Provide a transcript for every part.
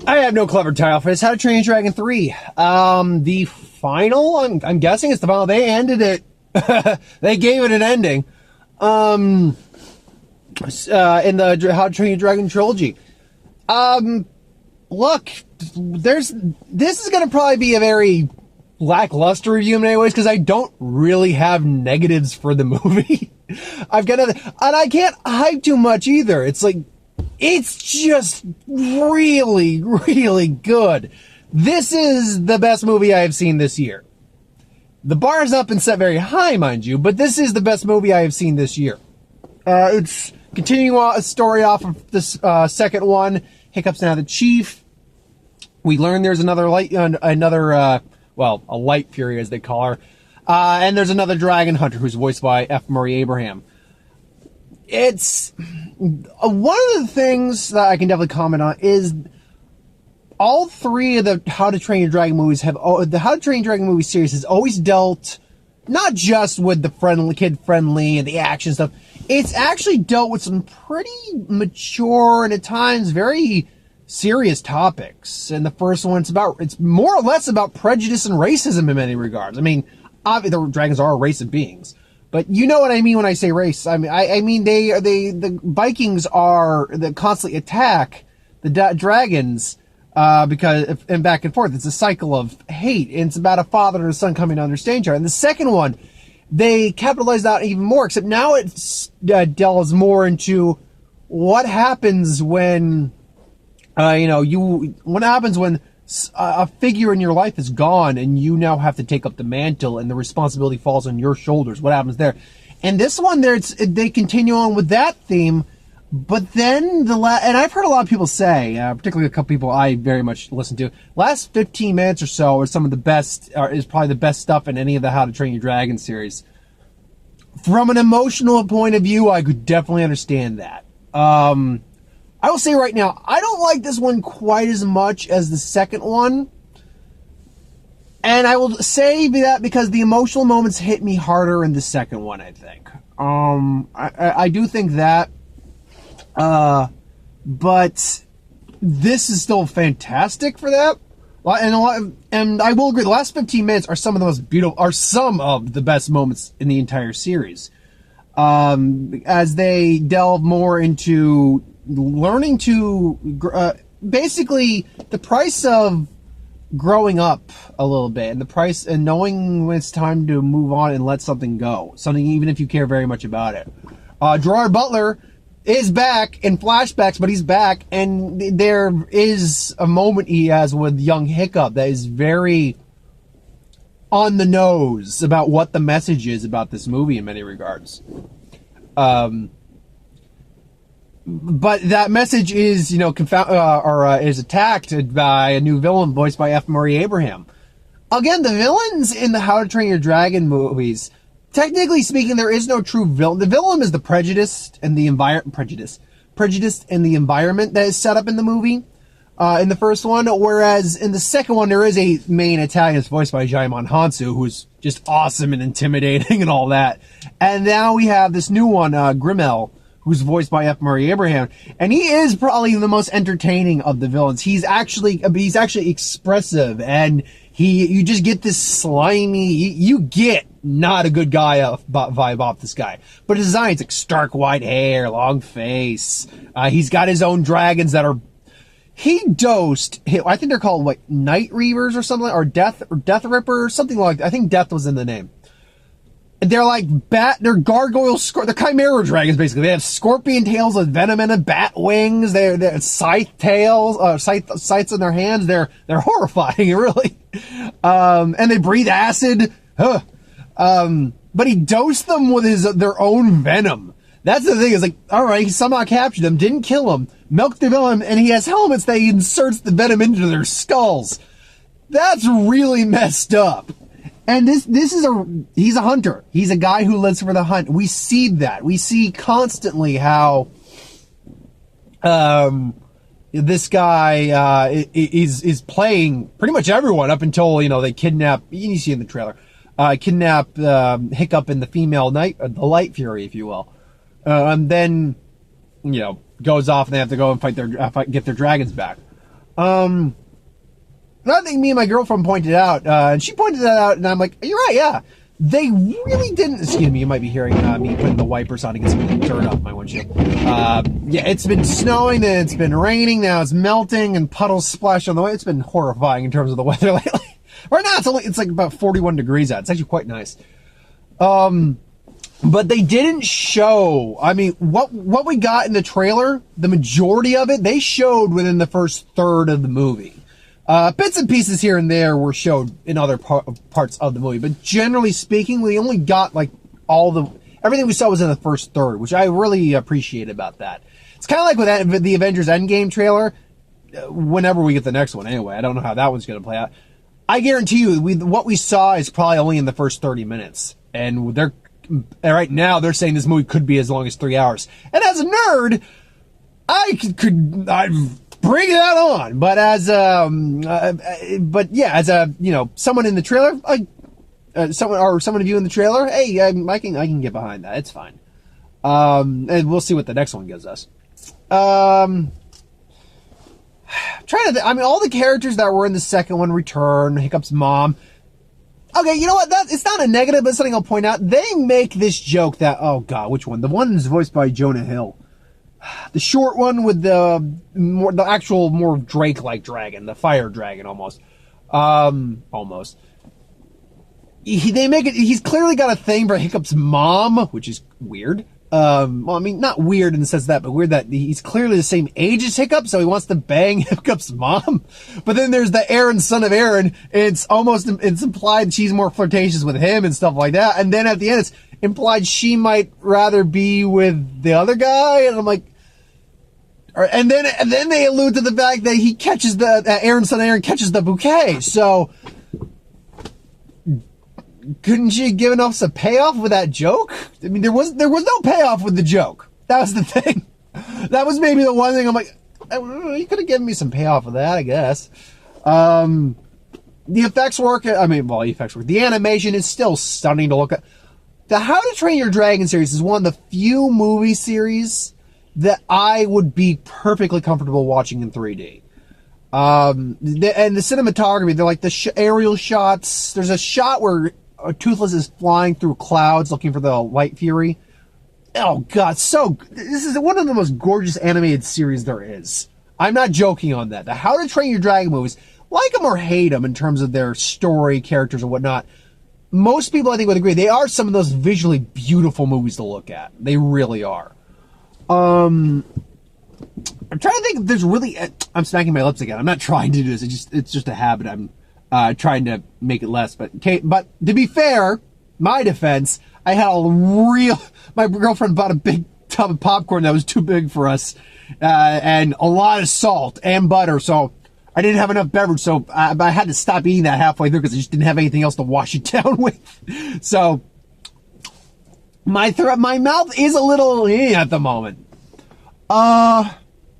I have no clever title for this. How to Train Your Dragon 3. The final, I'm guessing it's the final. They ended it. They gave it an ending. In the How to Train Your Dragon trilogy. Look, this is going to probably be a very lackluster review in many ways because I don't really have negatives for the movie. And I can't hype too much either. It's like, it's just really, really good. This is the best movie I have seen this year. The bar has not been set very high, mind you, but this is the best movie I have seen this year. It's continuing a story off of this second one. Hiccup's now the chief. We learn there's another a light fury as they call her. And there's another dragon hunter who's voiced by F. Murray Abraham. It's one of the things that I can definitely comment on is all three of the How to Train Your Dragon movies the How to Train Your Dragon movie series has always dealt not just with the kid-friendly and the action stuff. It's actually dealt with some pretty mature and at times very serious topics. And the first one, it's more or less about prejudice and racism in many regards. I mean, obviously the dragons are a race of beings, but you know what I mean when I say race. I mean the Vikings that constantly attack the dragons because and back and forth. It's a cycle of hate. And it's about a father and a son coming to understand each other. And the second one, they capitalized that even more, except now it delves more into what happens when, what happens when a figure in your life is gone and you now have to take up the mantle and the responsibility falls on your shoulders. What happens there? And this one, they continue on with that theme, but then and I've heard a lot of people say, particularly a couple people I very much listen to, last 15 minutes or so is some of the best, is probably the best stuff in any of the How to Train Your Dragon series. From an emotional point of view, I could definitely understand that. I will say right now, I don't like this one quite as much as the second one. And I will say that because the emotional moments hit me harder in the second one, I think. I do think that. But this is still fantastic for that. And I will agree, the last 15 minutes are some of the best moments in the entire series. As they delve more into learning to, basically the price of growing up a little bit and the price and knowing when it's time to move on and let something go. Something even if you care very much about it. Gerard Butler is back in flashbacks, but he's back, and there is a moment he has with young Hiccup that is very on the nose about what the message is about this movie in many regards. But that message is, is attacked by a new villain voiced by F. Murray Abraham. Again, the villains in the How to Train Your Dragon movies, technically speaking, there is no true villain. The villain is the prejudice and the environment that is set up in the movie, in the first one. Whereas in the second one, there is a main antagonist voiced by Jaimon Hansu, who's just awesome and intimidating and all that. And now we have this new one, Grimmel, who's voiced by F. Murray Abraham, and he is probably the most entertaining of the villains. He's actually expressive, and you just get this slimy, you get not a good guy vibe off this guy. But his design's like stark white hair, long face. He's got his own dragons that are, I think they're called like Night Reavers or something, or Death Ripper or something like that. I think Death was in the name. They're like they're gargoyle, they're chimera dragons basically. They have scorpion tails with venom in them, bat wings. They're scythe tails, scythes in their hands. They're horrifying, really. And they breathe acid. But he dosed them with their own venom. That's the thing. Is like, all right, he somehow captured them, didn't kill them, milked the venom, and he has helmets that he inserts the venom into their skulls. That's really messed up. And he's a hunter. He's a guy who lives for the hunt. We see that. We see constantly how, this guy, is playing pretty much everyone up until, they kidnap, you see in the trailer, kidnap, Hiccup and the female the Light Fury, if you will. And then, goes off and they have to go and get their dragons back. Another thing me and my girlfriend pointed out, and she pointed that out, and I'm like, you're right, yeah. They really didn't, excuse me, you might be hearing me putting the wipers on to get some of the dirt off my windshield. Yeah, it's been snowing, then it's been raining, now it's melting, and puddles splash on the way. It's been horrifying in terms of the weather lately. Right now, it's like about 41 degrees out. It's actually quite nice. But they didn't show, I mean, what we got in the trailer, the majority of it, they showed within the first third of the movie. Bits and pieces here and there were showed in other parts of the movie, but generally speaking, we only got like everything we saw was in the first third, which I really appreciate about that. It's kind of like with the Avengers Endgame trailer, whenever we get the next one anyway. I don't know how that one's going to play out. I guarantee you, what we saw is probably only in the first 30 minutes, and right now they're saying this movie could be as long as 3 hours. And as a nerd, I'd bring that on. But as someone in the trailer, someone of you in the trailer, hey, I can get behind that. It's fine. And we'll see what the next one gives us. All the characters that were in the second one return. Hiccup's mom. Okay, you know what? It's not a negative, but something I'll point out. They make this joke that, oh god, which one? The one that's voiced by Jonah Hill. The short one with the actual more Drake-like dragon, the fire dragon almost. Almost. They make it, he's clearly got a thing for Hiccup's mom, which is weird. Well, I mean, not weird in the sense of that, but weird that he's clearly the same age as Hiccup, so he wants to bang Hiccup's mom. But then there's the Aaron, son of Aaron. It's implied she's more flirtatious with him and stuff like that. And then at the end, it's implied she might rather be with the other guy. And I'm like, and then they allude to the fact that he catches Aaron, son of Aaron catches the bouquet. So, couldn't you give enough of a payoff with that joke? I mean, there was no payoff with the joke. That was the thing. That was maybe the one thing I'm like, you could have given me some payoff with that, I guess. The effects work. The animation is still stunning to look at. The How to Train Your Dragon series is one of the few movie series that I would be perfectly comfortable watching in 3D. And the cinematography, they're like the aerial shots. There's a shot where Toothless is flying through clouds looking for the Light Fury. Oh god, this is one of the most gorgeous animated series there is. I'm not joking on that. The How to Train Your Dragon movies, like them or hate them in terms of their story, characters, and whatnot, most people I think would agree, they are some of those visually beautiful movies to look at. They really are. I'm trying to think if there's really, I'm smacking my lips again. I'm not trying to do this. It's just a habit. I'm trying to make it less. But to be fair, my defense, I had my girlfriend bought a big tub of popcorn that was too big for us, and a lot of salt and butter. So I didn't have enough beverage. So I had to stop eating that halfway through because I just didn't have anything else to wash it down with. So my mouth is a little at the moment.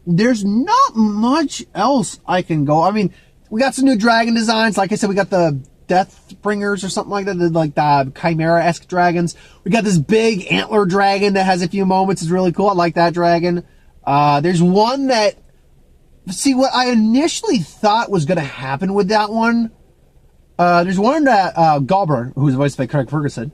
There's not much else I can go. I mean, we got some new dragon designs. Like I said, we got the Deathbringers or something like that, like the Chimera-esque dragons. We got this big antler dragon that has a few moments. It's really cool. I like that dragon. There's one that, see, what I initially thought was going to happen with that one, there's one that, Galber, who's voiced by Craig Ferguson,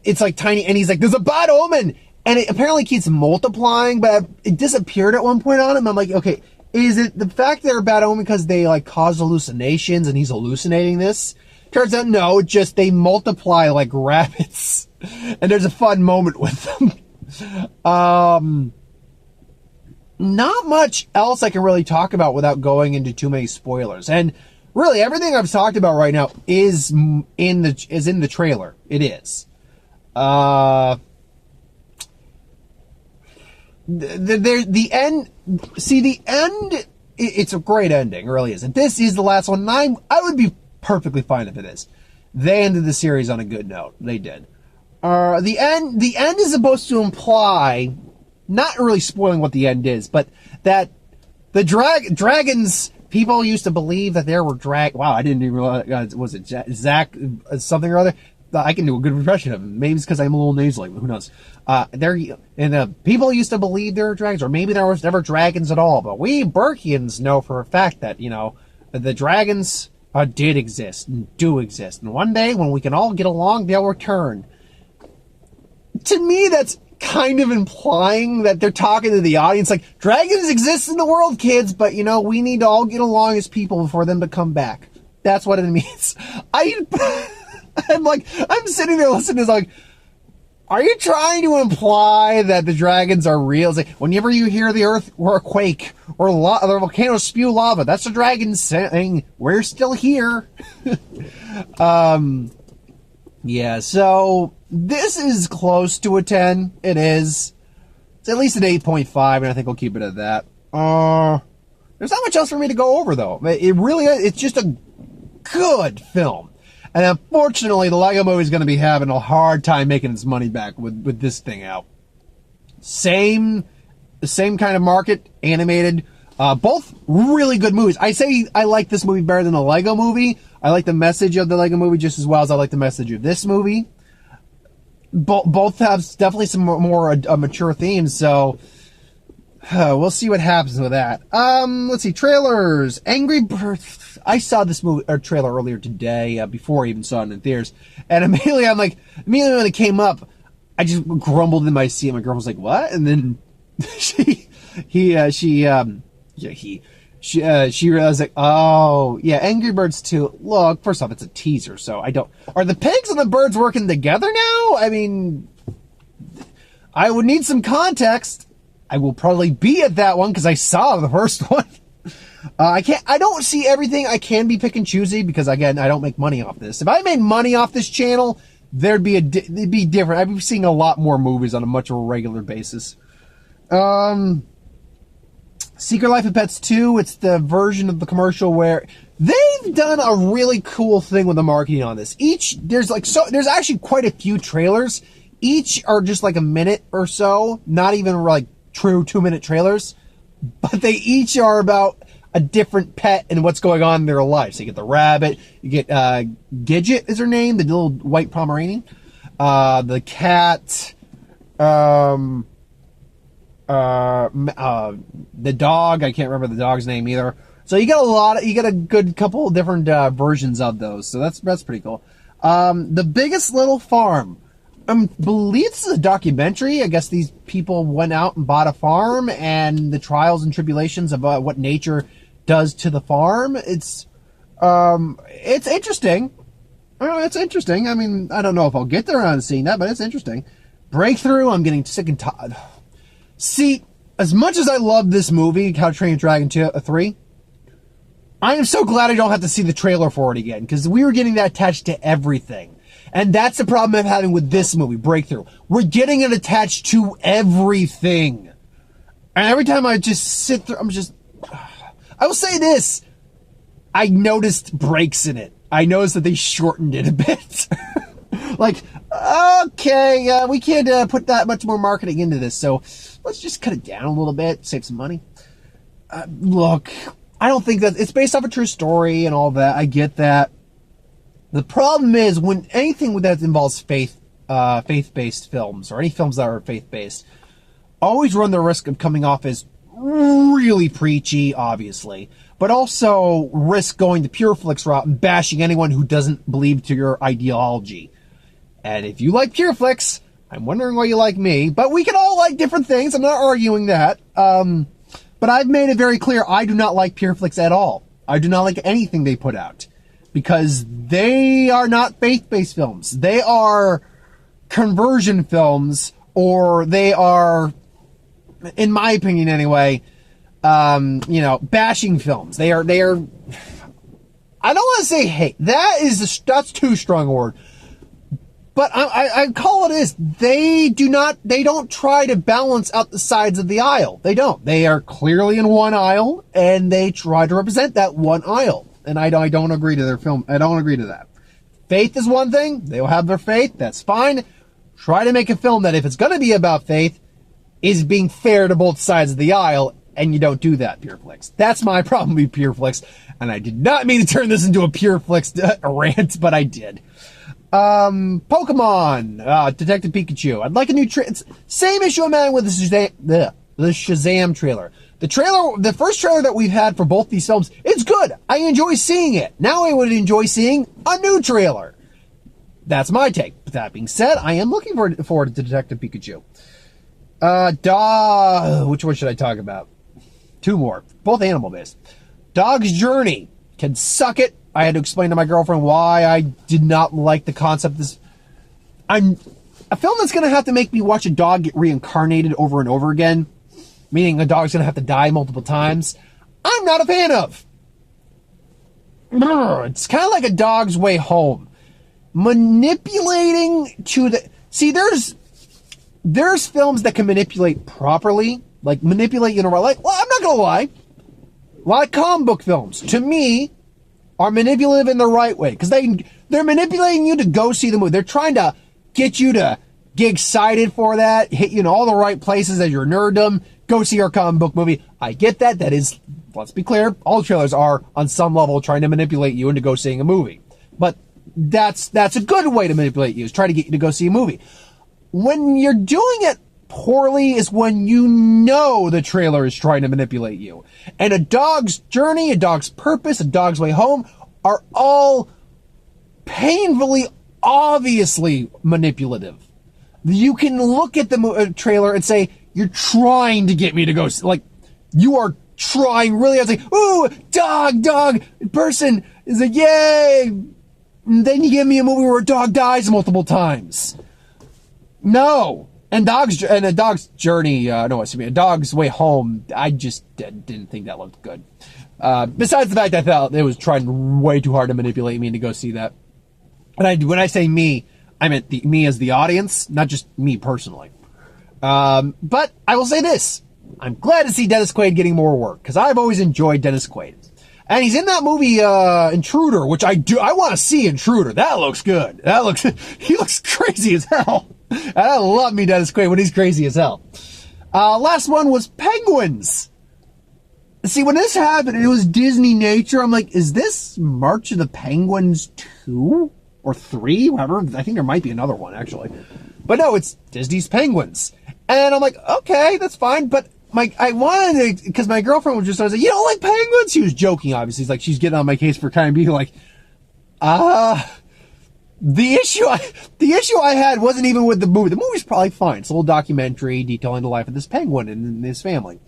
it's like tiny, and he's like, there's a bad omen! And it apparently keeps multiplying, but it disappeared at one point on him. I'm like, okay, is it the fact they're a bad omen because they like cause hallucinations and he's hallucinating this? Turns out no, just they multiply like rabbits. And there's a fun moment with them. Not much else I can really talk about without going into too many spoilers. And really, everything I've talked about right now is in the trailer. It is. The end. See, the end. It's a great ending. It really is. And this is the last one. And I would be perfectly fine if it is. They ended the series on a good note. They did. The end is supposed to imply, not really spoiling what the end is, but that the dragons. People used to believe that there were wow, I didn't even realize. Was it Zach something or other? I can do a good impression of him. Maybe it's because I'm a little nasally, but who knows? People used to believe there were dragons, or maybe there was never dragons at all. But we Burkians know for a fact that, the dragons did exist and do exist. And one day, when we can all get along, they'll return. To me, that's kind of implying that they're talking to the audience, like, dragons exist in the world, kids, but, we need to all get along as people for them to come back. That's what it means. I'm sitting there listening to like, are you trying to imply that the dragons are real? It's like, whenever you hear the earth or a quake or the volcano spew lava, that's the dragon saying, we're still here. Yeah, so this is close to a 10. It is. It's at least an 8.5, and I think we'll keep it at that. There's not much else for me to go over, though. It's just a good film. And unfortunately, the Lego Movie is going to be having a hard time making its money back with this thing out. Same kind of market, animated. Both really good movies. I say I like this movie better than the Lego Movie. I like the message of the Lego Movie just as well as I like the message of this movie. Both have definitely some more mature themes, so we'll see what happens with that. Let's see, trailers. Angry Birds. I saw this movie trailer earlier today, before I even saw it in theaters, and immediately when it came up, I just grumbled in my seat. My girl was like, "What?" And then she realized, like, oh, yeah, Angry Birds 2. Look, first off, it's a teaser, so are the pigs and the birds working together now? I mean, I would need some context. I will probably be at that one because I saw the first one. I don't see everything. I can be pick and choosy because, again, I don't make money off this. If I made money off this channel, it'd be different. I'd be seeing a lot more movies on a much more regular basis. Secret Life of Pets 2, it's the version of the commercial where they've done a really cool thing with the marketing on this. There's actually quite a few trailers. Each are just like a minute or so, not even like true 2-minute trailers, but they each are about a different pet and what's going on in their life. So you get the rabbit, you get Gidget is her name, the little white Pomeranian, the cat, the dog, I can't remember the dog's name either. So you get a good couple of different versions of those. So that's pretty cool. The Biggest Little Farm. I believe this is a documentary. I guess these people went out and bought a farm and the trials and tribulations of what nature does to the farm. It's interesting. It's interesting. I mean, I don't know if I'll get there on seeing that, but it's interesting. Breakthrough. I'm getting sick and tired. See, as much as I love this movie, How to Train Your Dragon 3, I am so glad I don't have to see the trailer for it again, because we were getting that attached to everything. And that's the problem I'm having with this movie, Breakthrough. We're getting it attached to everything. And every time I just sit through, I will say this. I noticed breaks in it. I noticed that they shortened it a bit. Like, okay, we can't put that much more marketing into this, so let's just cut it down a little bit, save some money. Look, I don't think that it's based off a true story and all that. I get that. The problem is when anything that involves faith-based films, or any films that are faith-based, always run the risk of coming off as really preachy, obviously, but also risk going the PureFlix route and bashing anyone who doesn't believe to your ideology. And if you like PureFlix, I'm wondering why you like me, but we can all like different things. I'm not arguing that. But I've made it very clear I do not like PureFlix at all. I do not like anything they put out, because they are not faith-based films. They are conversion films, or they are, in my opinion anyway, bashing films. They are, I don't want to say hate. That's too strong a word. But I call it is. They don't try to balance out the sides of the aisle. They don't. They are clearly in one aisle, and they try to represent that one aisle. And I don't agree to their film. I don't agree to that. Faith is one thing. They will have their faith. That's fine. Try to make a film that, if it's going to be about faith, is being fair to both sides of the aisle, and you don't do that, PureFlix. That's my problem with PureFlix, and I did not mean to turn this into a PureFlix rant, but I did. Pokemon, Detective Pikachu. I'd like a new same issue I'm having with the Shazam trailer. The first trailer that we've had for both these films, it's good. I enjoy seeing it. Now I would enjoy seeing a new trailer. That's my take. But that being said, I am looking forward to Detective Pikachu. Which one should I talk about? Two more, both animal-based. Dog's Journey can suck it. I had to explain to my girlfriend why I did not like the concept of this. A film that's going to have to make me watch a dog get reincarnated over and over again, meaning a dog's going to have to die multiple times, I'm not a fan of. It's kind of like A Dog's Way Home. Manipulating to the... See, there's films that can manipulate properly, like manipulate, well, I'm not going to lie. A lot of comic book films, to me, are manipulative in the right way, because they're manipulating you to go see the movie. They're trying to get you to get excited for that, hit you in all the right places as your nerddom, go see our comic book movie. I get that. That is, let's be clear, all trailers are on some level trying to manipulate you into go seeing a movie. But that's a good way to manipulate you, is try to get you to go see a movie. When you're doing it poorly is when you know the trailer is trying to manipulate you. And A Dog's Journey, A Dog's Purpose, A Dog's Way Home are all painfully, obviously manipulative. You can look at the trailer and say, you're trying to get me to go, you are trying really hard to say, ooh, dog, person is like, yay. And then you give me a movie where a dog dies multiple times. No. And A Dog's Journey, A Dog's Way Home, I just didn't think that looked good. Besides the fact I felt it was trying way too hard to manipulate me to go see that. And when I say me, I meant me as the audience, not just me personally. But I will say this. I'm glad to see Dennis Quaid getting more work, because I've always enjoyed Dennis Quaid. And he's in that movie, Intruder, which I want to see Intruder. That looks good. He looks crazy as hell. And I love me Dennis Quaid when he's crazy as hell. Last one was Penguins. See, when this happened, it was Disney Nature. I'm like, is this March of the Penguins 2 or 3? Whatever. I think there might be another one, actually. But no, it's Disney's Penguins. And I'm like, okay, that's fine. But I wanted to, because my girlfriend was like, you don't like penguins? She was joking, obviously. She's getting on my case for kind of being like, the issue I had wasn't even with the movie. The movie's probably fine. It's a little documentary detailing the life of this penguin and his family.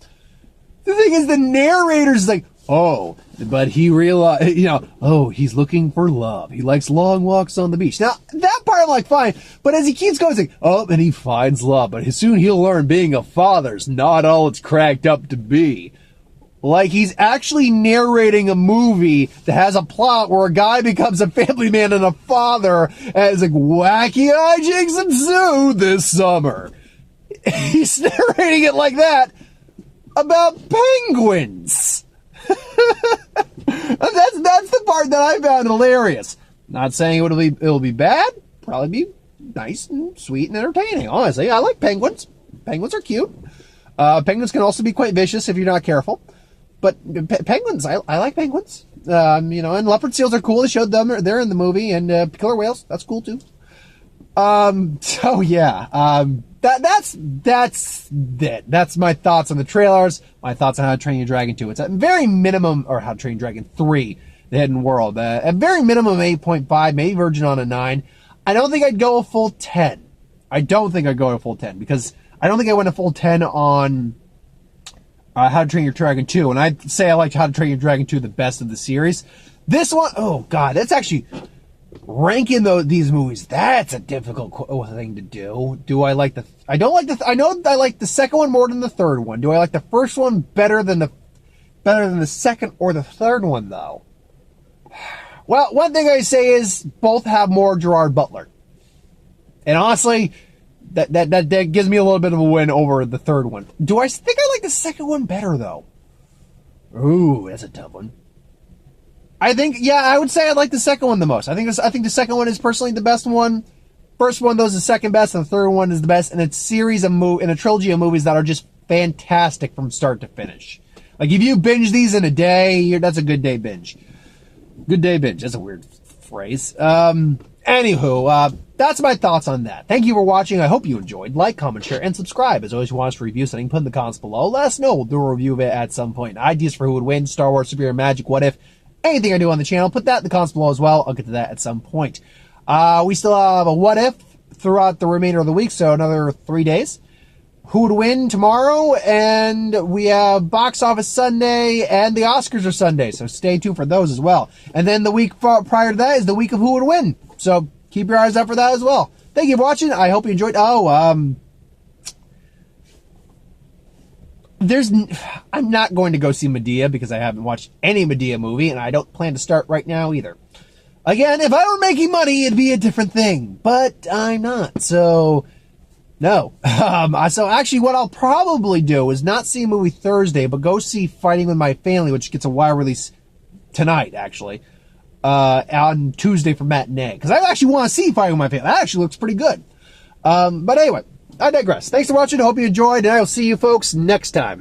The thing is, the narrator's like, oh, but he realized, he's looking for love. He likes long walks on the beach. Now, that part I'm like, fine. But as he keeps going, he's like, and he finds love. But soon he'll learn being a father's not all it's cracked up to be. Like he's actually narrating a movie that has a plot where a guy becomes a family man and a father, and it's like, wacky hijinks ensue this summer. He's narrating it like that about penguins. That's the part that I found hilarious. Not saying it'll be bad. Probably be nice and sweet and entertaining. Honestly, I like penguins. Penguins are cute. Penguins can also be quite vicious if you're not careful. But penguins, I like penguins. And leopard seals are cool. They showed them. They're in the movie. And killer whales, that's cool too. So yeah. That's it. That's my thoughts on the trailers. My thoughts on How to Train Your Dragon 2. It's at very minimum, or How to Train Your Dragon 3, The Hidden World. At very minimum 8.5, maybe verging on a 9. I don't think I'd go a full 10. Because I don't think I went a full 10 on How to Train Your Dragon 2. And I'd say I liked How to Train Your Dragon 2 the best of the series. This one, oh god, that's actually... ranking these movies, that's a difficult thing to do. Do I like I know I like the second one more than the third one. Do I like the first one better than the second or the third one, though? Well, one thing I say is both have more Gerard Butler. And honestly, that gives me a little bit of a win over the third one. Do I think I like the second one better, though? Ooh, that's a tough one. I would say I like the second one the most. I think the second one is personally the best one. First one, though, is the second best, and the third one is the best. And it's in a trilogy of movies that are just fantastic from start to finish. Like if you binge these in a day, that's a good day binge. Good day binge. That's a weird phrase. Anywho, that's my thoughts on that. Thank you for watching. I hope you enjoyed. Like, comment, share, and subscribe. As always, if you want us to review something, put in the comments below. Let us know. We'll do a review of it at some point. Ideas for who would win, Star Wars, Superhero Magic, What If, anything I do on the channel, put that in the comments below as well. I'll get to that at some point. We still have a What If throughout the remainder of the week, so another 3 days. Who would win tomorrow, and we have Box Office Sunday, and the Oscars are Sunday, so stay tuned for those as well. And then the week prior to that is the week of Who Would Win, so keep your eyes out for that as well. Thank you for watching. I hope you enjoyed. I'm not going to go see Medea because I haven't watched any Medea movie, and I don't plan to start right now either. Again, if I were making money, it'd be a different thing, but I'm not, so no. So actually what I'll probably do is not see a movie Thursday, but go see Fighting With My Family, which gets a wide release tonight, actually, on Tuesday for matinee, because I actually want to see Fighting With My Family. That actually looks pretty good. But anyway, I digress. Thanks for watching. I hope you enjoyed, and I will see you folks next time.